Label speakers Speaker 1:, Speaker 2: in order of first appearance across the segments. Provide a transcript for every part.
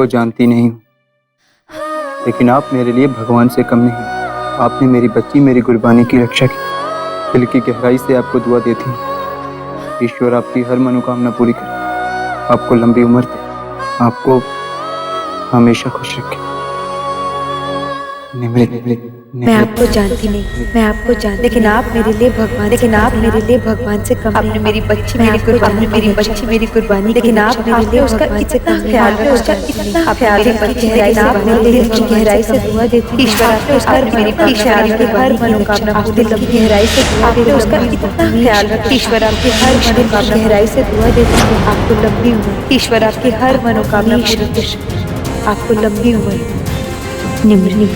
Speaker 1: आपको जानती नहीं हूँ, लेकिन आप मेरे लिए भगवान से कम नहीं। आपने मेरी बच्ची, मेरी कुर्बानी की रक्षा की। दिल की गहराई से आपको दुआ देती हूँ, ईश्वर आपकी हर मनोकामना पूरी करे, आपको लंबी उम्र दे, आपको हमेशा खुश रखे।
Speaker 2: मैं आपको जानती नहीं, मैं आपको जानती, लेकिन आप मेरे लिए भगवान, लेकिन आप मेरे लिए भगवान से कम। आपने मेरी बच्ची, मेरी कुर्बानी, मेरी बच्ची, मेरी कुर्बानी, लेकिन आप मेरे लिए उसका इतना ख्याल रखा, उसका इतना ख्याल रखा, गहराई से आप मेरे दिल की गहराई से दुआ देती। ईश्वर आपने उसका मेरी ईश्वर की हर मनोकामना पूरी, दिल की गहराई से दुआ देती, उसका इतना ख्याल रखा। ईश्वर आपकी हर मनोकामना गहराई से दुआ देती, आपको लंबी उम्र। ईश्वर आपकी हर मनोकामना पूरी, आपको लंबी उम्र। निम्र।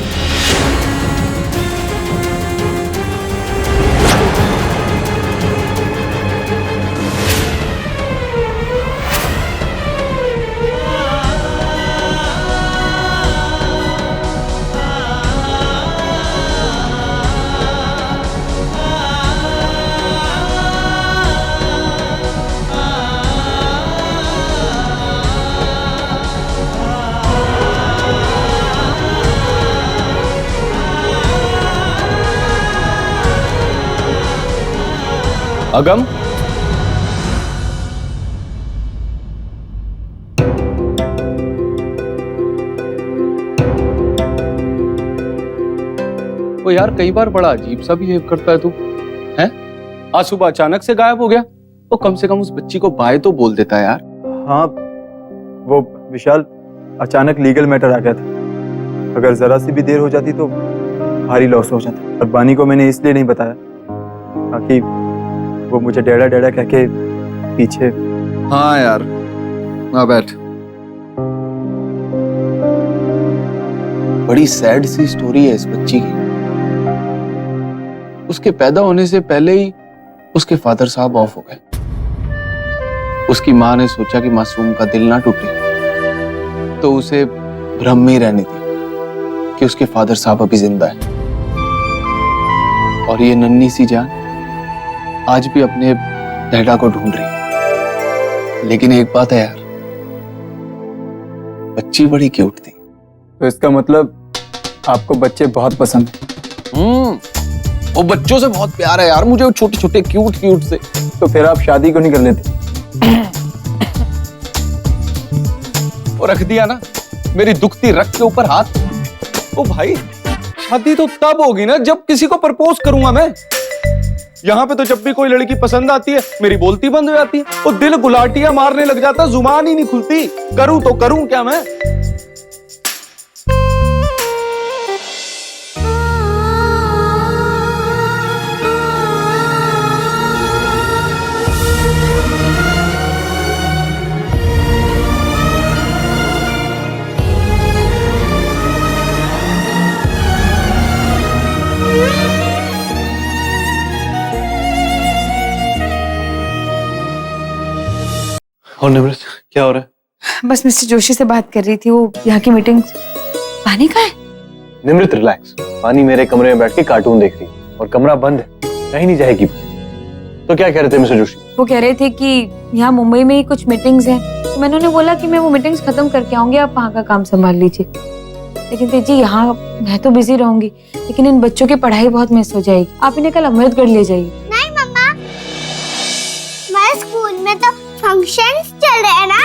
Speaker 3: अगम, वो यार कई बार बड़ा अजीब सा बिहेव करता है तू, हैं? आज सुबह अचानक से गायब हो गया। वो कम से कम उस बच्ची को बाय तो बोल देता है यार।
Speaker 1: हाँ, वो विशाल अचानक लीगल मैटर आ गया था। अगर जरा सी भी देर हो जाती तो भारी लॉस हो जाता। और बानी को मैंने इसलिए नहीं बताया ताकि वो मुझे डैडा डैडा कह के पीछे।
Speaker 3: हाँ यार, ना बैठ। बड़ी सैड सी स्टोरी है इस बच्ची की। उसके पैदा होने से पहले ही उसके फादर साहब ऑफ हो गए। उसकी माँ ने सोचा कि मासूम का दिल ना टूटे, तो उसे भ्रम में ही रहने दी कि उसके फादर साहब अभी जिंदा है। और ये नन्ही सी जान आज भी अपने डैडा को ढूंढ रही। लेकिन एक बात है यार, बच्ची बड़ी क्यूट थी।
Speaker 1: तो इसका मतलब आपको बच्चे बहुत पसंद हैं।
Speaker 3: वो बच्चों से बहुत प्यार है यार मुझे, वो छोटे छोटे क्यूट क्यूट से।
Speaker 1: तो फिर आप शादी क्यों नहीं कर लेते?
Speaker 3: वो रख दिया ना मेरी दुखती रख के ऊपर हाथ। ओ भाई, शादी तो तब होगी ना जब किसी को प्रपोज करूंगा मैं। यहाँ पे तो जब भी कोई लड़की पसंद आती है मेरी बोलती बंद हो जाती है। वो दिल गुलाटियां मारने लग जाता, जुबान ही नहीं खुलती। करूं तो करूं क्या मैं? और निमृत, क्या हो रहा है?
Speaker 2: बस मिस्टर जोशी से बात कर रही थी, वो यहाँ की मीटिंग। पानी कहाँ है?
Speaker 4: निमृत रिलैक्स, पानी मेरे कमरे में बैठ के कार्टून देख रही है और कमरा बंद है, कहीं नहीं जाएगी। तो क्या कह रहे थे मिस्टर जोशी?
Speaker 2: वो कह रहे थे कि यहाँ मुंबई में ही कुछ मीटिंग्स हैं, तो मैंने उन्हें बोला कि मैं वो मीटिंग्स खत्म करके आऊंगी, आप वहाँ का काम संभाल लीजिए। लेकिन तेजी, यहाँ मैं तो बिजी रहूंगी, लेकिन इन बच्चों की पढ़ाई बहुत मिस हो जाएगी। आप इन्हें कल अमृतगढ़ ले जाइए।
Speaker 5: नहीं मम्मा, हमारे स्कूल में तो फंक्शंस चल रहे हैं ना,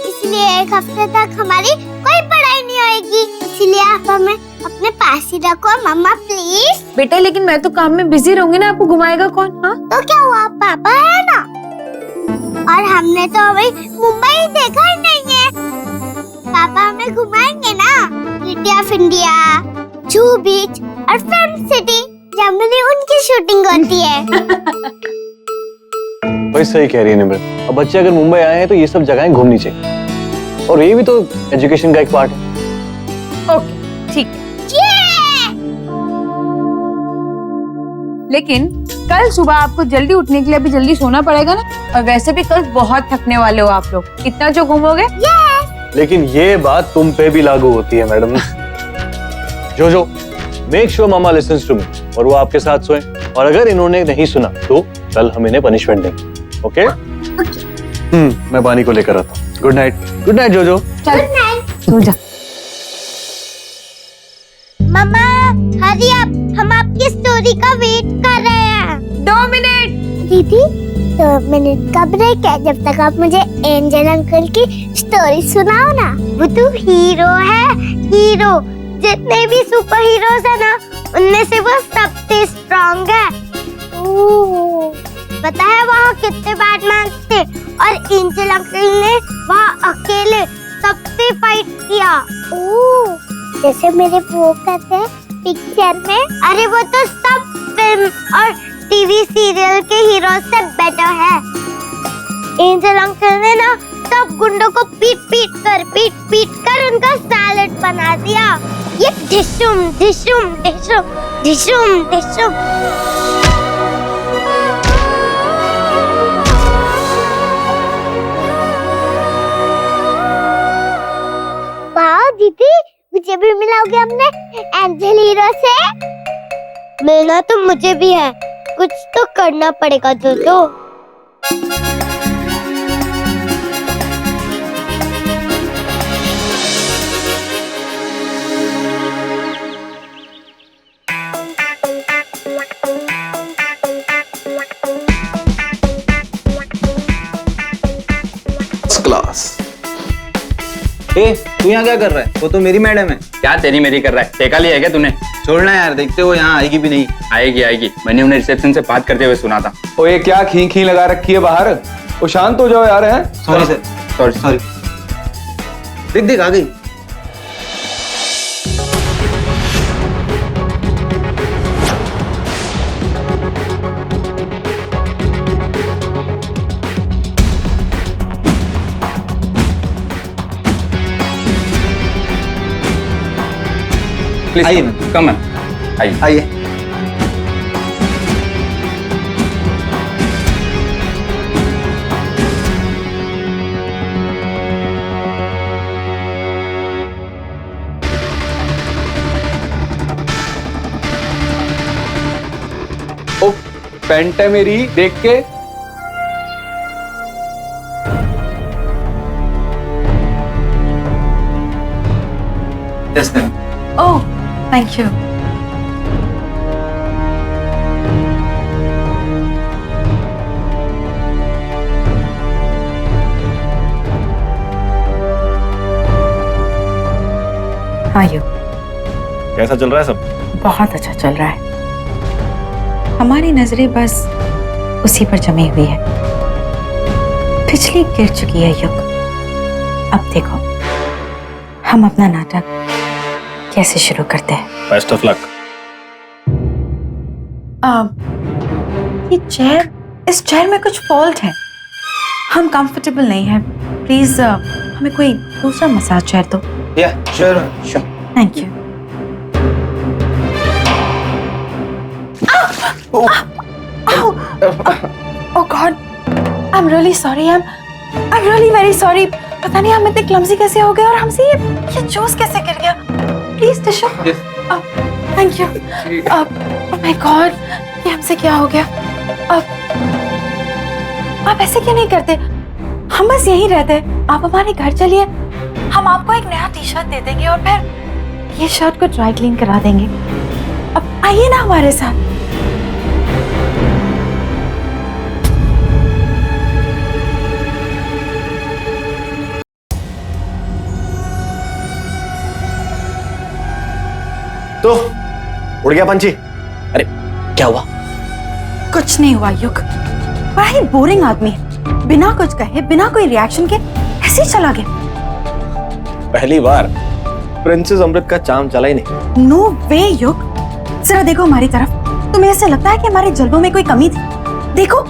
Speaker 5: इसलिए एक हफ्ते तक हमारी कोई पढ़ाई नहीं होगी। इसलिए आप हमें अपने पास ही रखो मम्मा प्लीज।
Speaker 2: बेटा, लेकिन मैं तो काम में बिजी रहूंगी ना, आपको घुमाएगा कौन? हाँ,
Speaker 5: तो क्या हुआ, पापा है ना। और हमने तो अभी मुंबई देखा ही नहीं है। पापा हमें घुमाएंगे ना, गेट ऑफ इंडिया, जूहू बीच और फिल्म सिटी, जहाँ मेरी उनकी शूटिंग होती है।
Speaker 4: वही सही कह रही है निमृत। अब बच्चे अगर मुंबई आए हैं तो ये सब जगहें घूमनी चाहिए, और ये भी तो एजुकेशन का एक पार्ट है।
Speaker 2: ओके, ठीक है। लेकिन कल सुबह आपको जल्दी उठने के लिए अभी जल्दी सोना पड़ेगा ना, और वैसे भी कल बहुत थकने वाले हो आप लोग, इतना जो घूमोगे।
Speaker 4: लेकिन ये बात तुम पे भी लागू होती है मैडम। जो मेक श्योर मामा लिसन्स टू मी, और वो आपके साथ सोएं। और अगर इन्होंने नहीं सुना तो कल हम इन्हें पनिशमेंट देंगे। ओके? मैं बानी को लेकर आता हूँ। Good night. Good night Jojo.
Speaker 5: Good night.
Speaker 2: सो जा।
Speaker 5: मम्मा हरी अप, हम आपकी स्टोरी का वेट कर रहे हैं।
Speaker 2: 2 मिनट।
Speaker 5: दीदी 2 मिनट का ब्रेक है, जब तक आप मुझे एंजल अंकल की स्टोरी सुनाओ ना। वो तो हीरो है, हीरो। जितने भी सुपर हीरोज है ना, उनमें से वो सबसे स्ट्रॉन्ग है। पता है वहाँ कितने बैटमैन थे, और एंजल अंकल ने वहाँ अकेले सबसे फाइट किया। जैसे मेरे वो कहते हैं पिक्चर में। अरे वो तो सब फिल्म और टीवी सीरियल के हीरो से बेटर है। एंजल अंकल ने ना सब गुंडों को पीट पीट कर उनका सैलेड बना दिया। ये डिशुम डिशुम डिशुम डिशुम डिशुम। वाह दीदी, मुझे भी मिलाओगे हमने एंजल हीरो से? मिलना तो मुझे भी है, कुछ तो करना पड़ेगा जोजो।
Speaker 3: क्लास।
Speaker 1: ए, तू यहाँ क्या कर रहा है? वो तो मेरी मैडम है।
Speaker 6: क्या तेरी मेरी कर रहा है? टेका लिया है क्या तूने?
Speaker 1: छोड़ना यार, देखते हो यहाँ आएगी भी नहीं।
Speaker 6: आएगी। मैंने उन्हें रिसेप्शन से बात करते हुए सुना था।
Speaker 3: ओ ये क्या खी खी लगा रखी है बाहर? ओ शांत हो जाओ यार। है
Speaker 1: सॉरी सर, सॉरी। देख आ गई।
Speaker 6: प्लीज
Speaker 1: आइए
Speaker 6: कम आइए।
Speaker 1: आइए।
Speaker 3: ओ पेंट है मेरी, देख के।
Speaker 2: Oh thank you. आयो,
Speaker 4: कैसा चल रहा है सब?
Speaker 2: बहुत अच्छा चल रहा है। हमारी नजरें बस उसी पर जमी हुई है। बिजली गिर चुकी है युग। अब देखो हम अपना नाटक कैसे शुरू करते हैं।
Speaker 4: Best of luck.
Speaker 2: ये चेयर, इस चेयर में कुछ फॉल्ट है। हम कंफर्टेबल नहीं हैं। प्लीज हमें कोई दूसरा मसाज चेयर दो।
Speaker 1: या sure.
Speaker 2: Thank you. Oh God, I'm really sorry. I'm really very sorry. पता नहीं हम इतने क्लमसी कैसे हो गए और हमसे ये जूस कैसे गिर गया। Please tissue. Thank you. Oh my God, ये हमसे क्या हो गया? आप ऐसे क्यों नहीं करते? हम बस यहीं रहते। आप हमारे घर चलिए, हम आपको एक नया टी शर्ट दे देंगे और फिर ये शर्ट को ड्राई क्लीन करा देंगे। अब आइए ना हमारे साथ।
Speaker 4: तो उड़ गया पंछी। अरे क्या हुआ?
Speaker 2: कुछ नहीं हुआ युग। बड़ा ही बोरिंग आदमी है, बिना कुछ कहे बिना कोई रिएक्शन के ऐसे ही चला गया।
Speaker 4: पहली बार प्रिंसेस अमृत का चाम चला ही नहीं।
Speaker 2: नो वे युग, जरा देखो हमारी तरफ। तुम्हें ऐसे लगता है कि हमारे जल्दों में कोई कमी थी? देखो।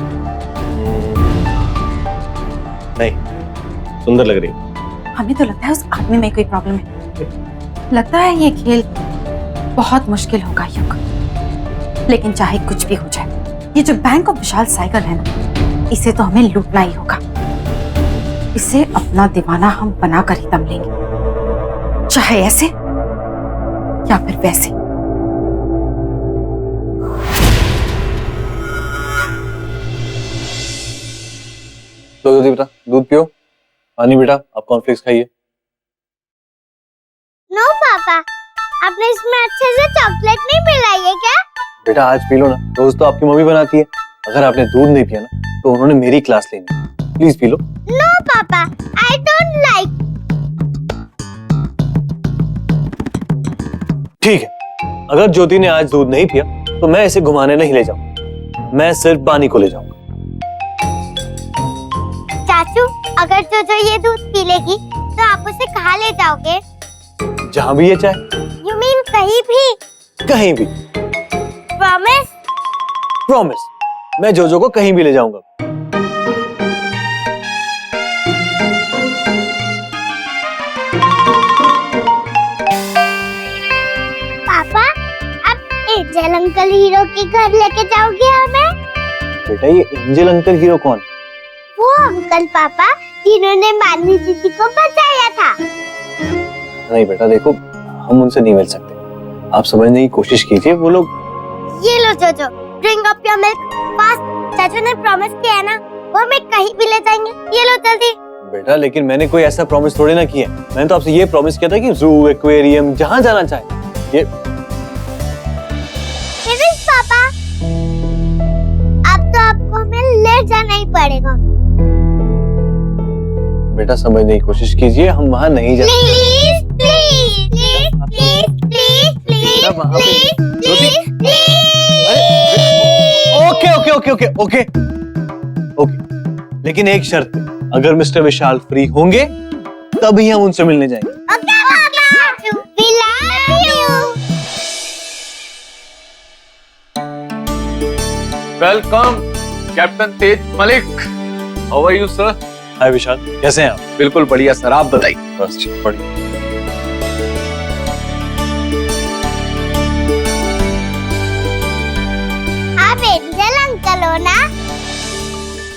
Speaker 4: नहीं, सुंदर लग रही है।
Speaker 2: हमें तो लगता है उस आदमी में कोई प्रॉब्लम है। लगता है ये खेल बहुत मुश्किल होगा युग, लेकिन चाहे कुछ भी हो जाए, ये जो बैंक ऑफ विशाल साइकिल है ना, इसे तो हमें लूटना ही होगा। इसे अपना दीवाना हम बनाकर ही दम लेंगे, चाहे ऐसे या फिर वैसे।
Speaker 4: लो बेटा, दूध पियो। पानी बेटा, आप कॉर्नफ्लेक्स खाइए।
Speaker 5: नो पापा, आपने इसमें अच्छे से चॉकलेट नहीं मिलाई है क्या?
Speaker 4: बेटा आज पी लो ना, रोज तो आपकी मम्मी बनाती है। अगर आपने दूध नहीं पिया ना तो उन्होंने मेरी क्लास लेनी है। Please P low.
Speaker 5: नो पापा, आई डोंट लाइक।
Speaker 4: ठीक है, अगर ज्योति ने आज दूध नहीं पिया तो मैं इसे घुमाने नहीं ले जाऊंगा, मैं सिर्फ बानी को ले जाऊंगा।
Speaker 5: चाचू, अगर जो ये दूध पी लेगी तो आप उसे कहाँ ले जाओगे?
Speaker 4: जहां भी ये चाहे।
Speaker 5: यू मीन कहीं भी?
Speaker 4: कहीं भी।
Speaker 5: प्रॉमिस?
Speaker 4: प्रॉमिस, मैं जोजो को कहीं भी ले जाऊंगा।
Speaker 5: पापा, अब एंजल अंकल हीरो के घर लेके जाओगे हमें?
Speaker 4: बेटा ये एंजल अंकल हीरो कौन?
Speaker 5: वो अंकल पापा जिन्होंने मानी दीदी को बचाया था।
Speaker 4: नहीं बेटा देखो, हम उनसे नहीं मिल सकते, आप समझने की कोशिश कीजिए। वो लोग।
Speaker 5: ये लो जोजो, drink up your milk fast. चाचू ने प्रॉमिस किया है ना, वो हमें कहीं भी ले जाएंगे। ये लो जल्दी।
Speaker 4: बेटा लेकिन मैंने कोई ऐसा प्रॉमिस थोड़ी ना किया है। मैंने तो आपसे ये प्रॉमिस किया था कि जू, एक्वेरियम, जहां जाना चाहे। ये
Speaker 5: पापा, अब तो आपको हमें ले जाना ही पड़ेगा।
Speaker 4: बेटा समझने की कोशिश कीजिए, हम वहां नहीं जा
Speaker 5: please please please please please
Speaker 4: बेटा, वहां पे-
Speaker 5: please please.
Speaker 4: Okay okay okay okay okay okay, लेकिन एक शर्त पे, अगर मिस्टर विशाल फ्री होंगे तभी हम उनसे मिलने जाएंगे।
Speaker 5: ओके पापा, we love you.
Speaker 3: Welcome captain Tej Malik. How are you sir?
Speaker 4: Hi Vishal, कैसे हैं आप?
Speaker 3: बिल्कुल बढ़िया सर, आप बताइए।
Speaker 4: बस ठीक, बढ़िया।
Speaker 5: आप एंजल अंकल हो ना?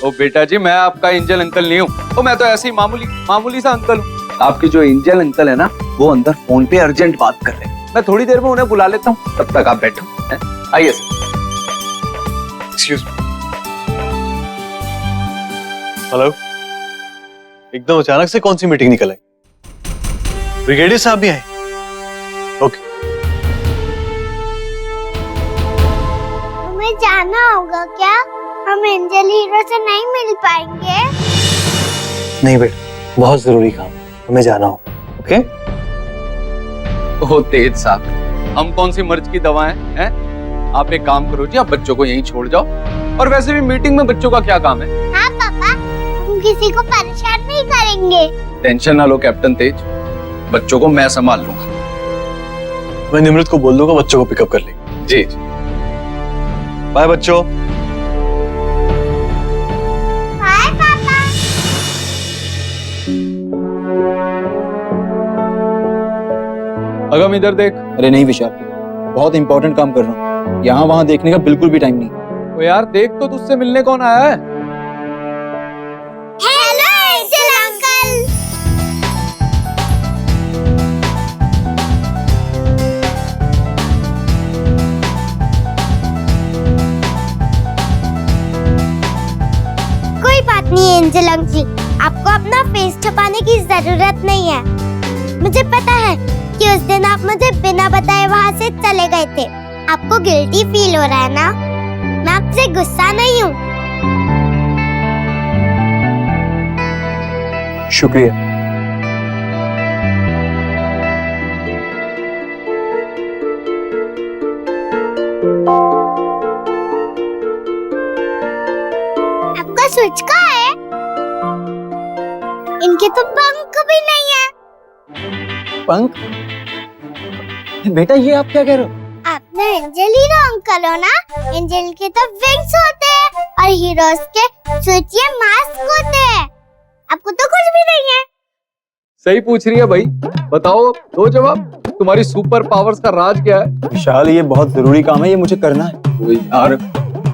Speaker 3: ओ बेटा जी, मैं आपका एंजल अंकल नहीं हूँ। तो मैं तो ऐसे ही मामूली सा अंकल हूँ। आपके जो एंजल अंकल है ना, वो अंदर फोन पे अर्जेंट बात कर रहे हैं। मैं थोड़ी देर में उन्हें बुला लेता हूँ, तब तक आप बैठो। हैं? आइए सर।
Speaker 4: Excuse me. हेलो, एकदम अचानक से कौन सी मीटिंग निकल आई? ब्रिगेडियर साहब भी आए? ओके।
Speaker 5: हमें जाना होगा क्या? हम एंजल हीरो से नहीं मिल पाएंगे।
Speaker 4: नहीं बेटा, बहुत जरूरी काम, हमें जाना होगा। ओके?
Speaker 3: ओ तेज साहब, हम कौन सी मर्ज की दवा हैं? आप एक काम करो जी, आप बच्चों को यहीं छोड़ जाओ। और वैसे भी मीटिंग में बच्चों का क्या काम है?
Speaker 5: हाँ पापा, हम किसी को परेशान नहीं करेंगे।
Speaker 3: टेंशन ना लो कैप्टन तेज, बच्चों को मैं संभाल लूंगा।
Speaker 4: मैं निमृत को बोल दूंगा बच्चों को पिकअप कर लेंगे।
Speaker 3: जी जी।
Speaker 4: बाय बच्चों।
Speaker 5: बाय पापा।
Speaker 3: अगम इधर देख।
Speaker 1: अरे नहीं विशाल, बहुत इंपॉर्टेंट काम कर रहा हूँ, यहाँ वहाँ देखने का बिल्कुल भी टाइम नहीं।
Speaker 3: ओ यार देख तो, तुझसे मिलने कौन आया है?
Speaker 5: Hello angel uncle. कोई बात नहीं एंजल अंकल, आपको अपना फेस छुपाने की जरूरत नहीं है। मुझे पता है कि उस दिन आप मुझे बिना बताए वहाँ से चले गए थे। आपको गिल्टी फील हो रहा है ना? मैं आपसे गुस्सा नहीं हूँ।
Speaker 1: शुक्रिया।
Speaker 5: आपका स्विच कहाँ है? इनके तो पंख भी नहीं है।
Speaker 1: पंख? बेटा ये आप क्या कह रहे हो?
Speaker 5: आप ना एंजल हीरो अंकल हो ना? एंजल के तो विंग्स होते हैं और हीरोज के स्विच या मास्क होते हैं। आपको तो कुछ भी नहीं है।
Speaker 3: सही पूछ रही है भाई, बताओ दो जवाब। तुम्हारी सुपर पावर्स का राज क्या है?
Speaker 1: विशाल ये बहुत जरूरी काम है, ये मुझे करना है।
Speaker 3: ओए यार,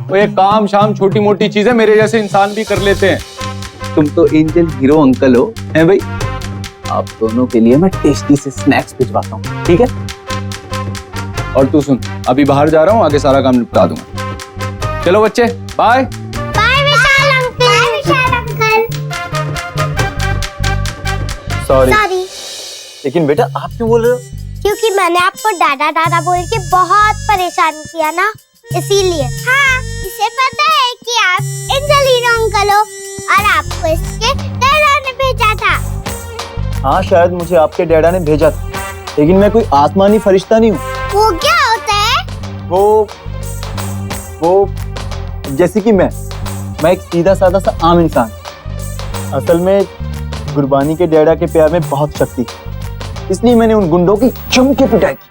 Speaker 3: वो ये काम शाम छोटी मोटी चीजें मेरे जैसे इंसान भी कर लेते हैं। तुम तो एंजल हीरो अंकल हो, हैं भाई? आप दोनों के लिए मैं टेस्टी से स्नैक्स भिजवाता हूँ, ठीक है? और तू सुन, अभी बाहर जा रहा हूँ, आगे सारा काम निपटा दूंगा। चलो बच्चे, बाय।
Speaker 5: बाय विशाल अंकल। बाय विशाल अंकल।
Speaker 1: सॉरी।
Speaker 5: सॉरी।
Speaker 1: लेकिन बेटा आप क्यों बोल रहे हो?
Speaker 5: क्योंकि मैंने आपको दादा दादा बोल के बहुत परेशान किया ना, इसीलिए। हाँ, इसे पता है कि आप एंजेलिना अंकल हो और आपको इसके डैडा ने भेजा था।
Speaker 4: हाँ, शायद मुझे आपके डैडा ने भेजा था, लेकिन मैं कोई आसमानी फरिश्ता नहीं हूँ।
Speaker 5: वो क्या होता है?
Speaker 4: वो जैसे कि मैं एक सीधा साधा सा आम इंसान। असल में गुरबानी के डैडा के प्यार में बहुत शक्ति थी, इसलिए मैंने उन गुंडों की जम के पिटाई की।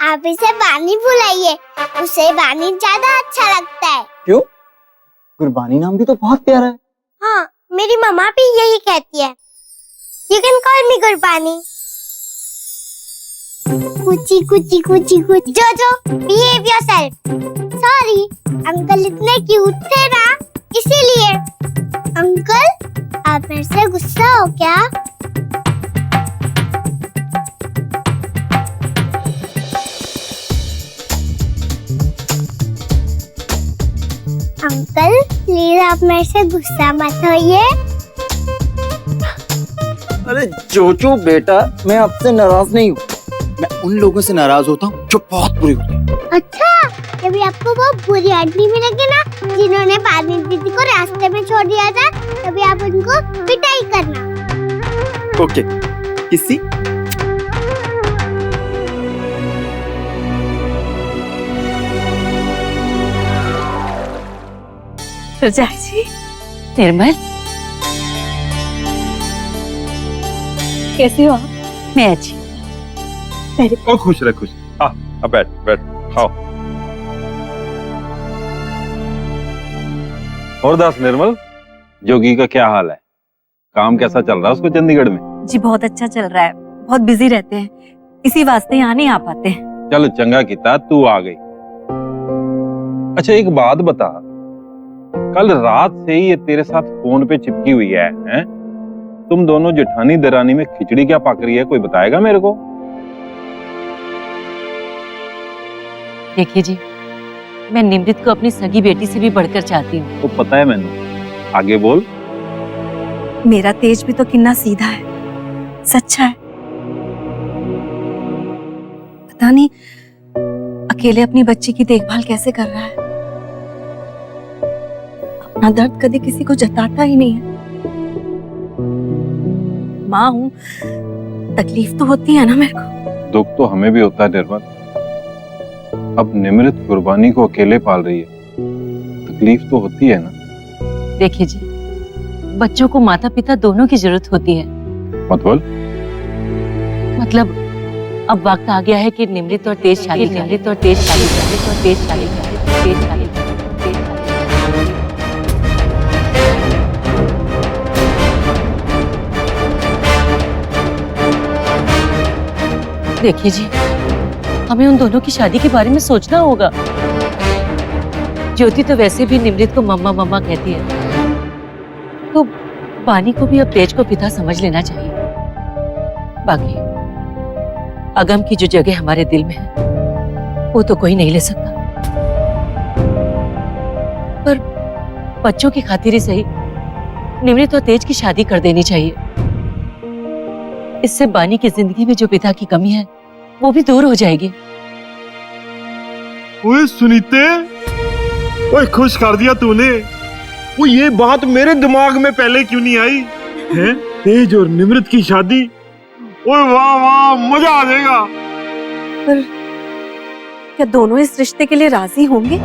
Speaker 5: आप इसे बानी बुलाइए, उसे बानी ज्यादा अच्छा लगता है।
Speaker 4: क्यों? गुरबानी नाम भी तो बहुत प्यारा है।
Speaker 5: हाँ, मेरी मम्मा भी यही कहती है। You can call me Gurbani. कुची कुची कुची कुची। जोजो, behave yourself। Sorry, अंकल इतने क्यूट थे ना, इसीलिए। अंकल, आप मेरे से गुस्सा हो क्या? अंकल, प्लीज आप मेरे से गुस्सा मत होइए।
Speaker 1: अरे जोजो बेटा, मैं आपसे नाराज नहीं हूँ। मैं उन लोगों से नाराज होता हूँ जो बहुत बुरे होते हैं।
Speaker 5: अच्छा, जब आपको वो बुरी आदमी मिलेगी ना, जिन्होंने बानी दीदी को रास्ते में छोड़ दिया था, तभी आप उनको पिटाई करना।
Speaker 1: ओके, किसी
Speaker 7: सुजा जी, निर्मल, कैसे हो आप? मैं अच्छी।
Speaker 3: ओ खुश रह, खुश। हाँ, अब बैठ बैठ, खाओ।
Speaker 8: और दास निर्मल, जोगी का क्या हाल है? काम कैसा चल रहा है उसको चंडीगढ़ में?
Speaker 7: जी बहुत अच्छा चल रहा है, बहुत बिजी रहते हैं, इसी वास्ते यहाँ नहीं आ पाते हैं।
Speaker 8: चलो चंगा किता तू आ गई। अच्छा एक बात बता, कल रात से ही ये तेरे साथ फोन पे चिपकी हुई है, हैं? तुम दोनों जेठानी दरानी में खिचड़ी क्या पक रही है, कोई बताएगा मेरे को?
Speaker 7: देखिए जी, मैं निमृत को अपनी सगी बेटी से भी बढ़कर चाहती हूँ।
Speaker 8: वो पता है मैंने, आगे बोल।
Speaker 7: मेरा तेज भी तो कितना सीधा है, सच्चा है। पता नहीं अकेले अपनी बच्ची की देखभाल कैसे कर रहा है। अपना दर्द कभी किसी को जताता ही नहीं है। माँ हूँ, तकलीफ तो होती है ना मेरे को।
Speaker 8: दुख तो हमें भी होता है निर्मल। अब निमृत गुरबानी को अकेले पाल रही है, तकलीफ तो होती है ना।
Speaker 7: देखिए जी, बच्चों को माता पिता दोनों की जरूरत होती है। मतलब अब वक्त आ गया है कि निमृत और तेज शादी, निमृत और तेज शादी, निमृत और तेज शादी, तेज शादी, तेज शादी। देखिए जी, हमें उन दोनों की शादी के बारे में सोचना होगा। ज्योति तो वैसे भी निमृत को मम्मा मम्मा कहती है, तो बानी को भी अब तेज को पिता समझ लेना चाहिए। बाकी अगम की जो जगह हमारे दिल में है, वो तो कोई नहीं ले सकता। पर बच्चों की खातिर ही सही, निमृत और तेज की शादी कर देनी चाहिए। इससे बानी की जिंदगी में जो पिता की कमी है, वो भी दूर हो जाएगी।
Speaker 9: ओए सुनीते, ओए खुश कर दिया तूने। वो ये बात मेरे दिमाग में पहले क्यों नहीं आई है? तेज और निमृत की शादी, ओए वाह वाह, मजा आ जाएगा।
Speaker 7: पर क्या दोनों इस रिश्ते के लिए राजी होंगे?